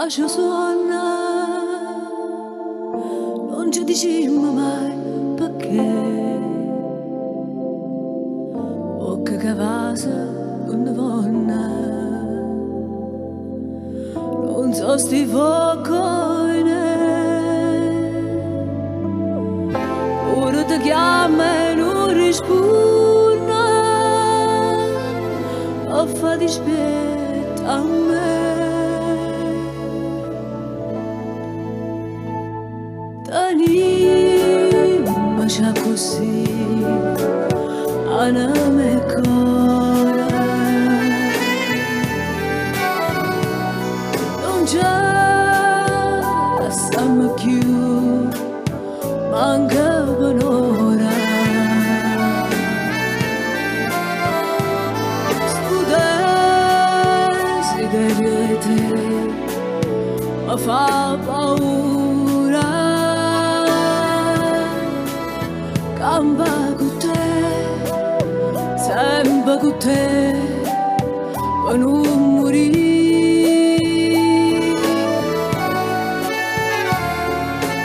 ci suona, non ci diciamo mai perché. O che cavasa una donna, non so sti focoine, ora ti chiama e non risponde, o fa dispetto a me. Ma c'è così, anima e cuore, non c'è, stiamo più, manca un'ora. Studessi di te, ma fa paura. Camba con te, sempre con te, per non morire.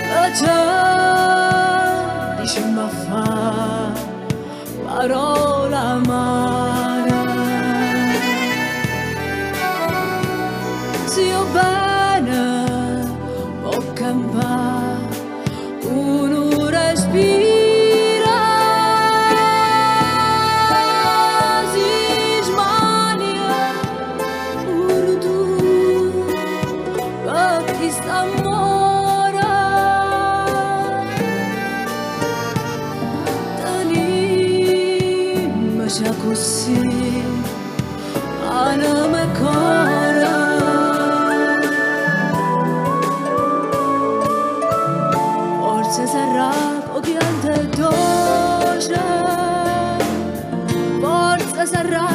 La gente dice ma fa parola amara. Se io bene può campare, uno respira. C'è così, anima e cuore, forse sarà pochi anni dolce, forse sarà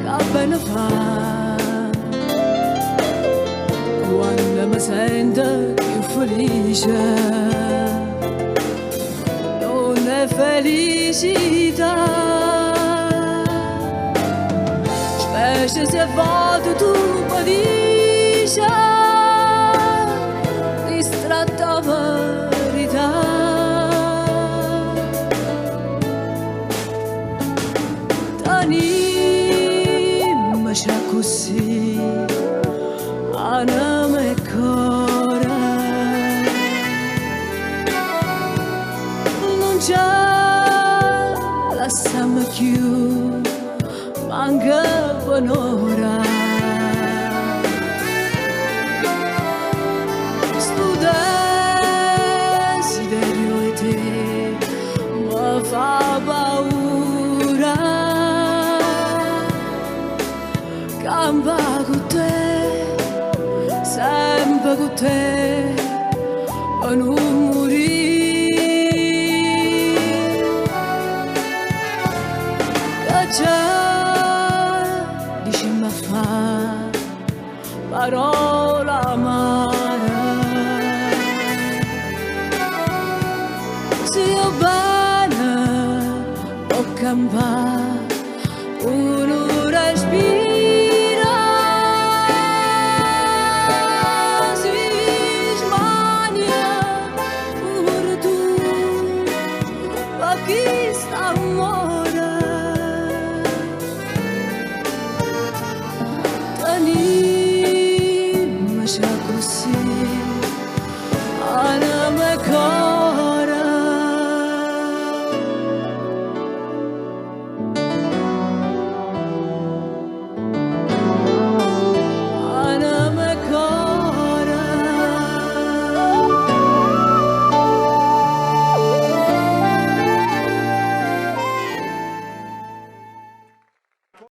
che bene fa, quando mi sento più felice, non è felicità. Specie se a volte tu mi dici distratta verità. T'anima c'è così, anima e cuore, non c'è, lasciamo più, manca un'ora. Sto desiderio di te mi fa paura. Camba con te, sempre con te, per non morire. Che c'è parola amara, se io bene può campare, uno respira, si smania, pure tu, ma chi sta amore, c'è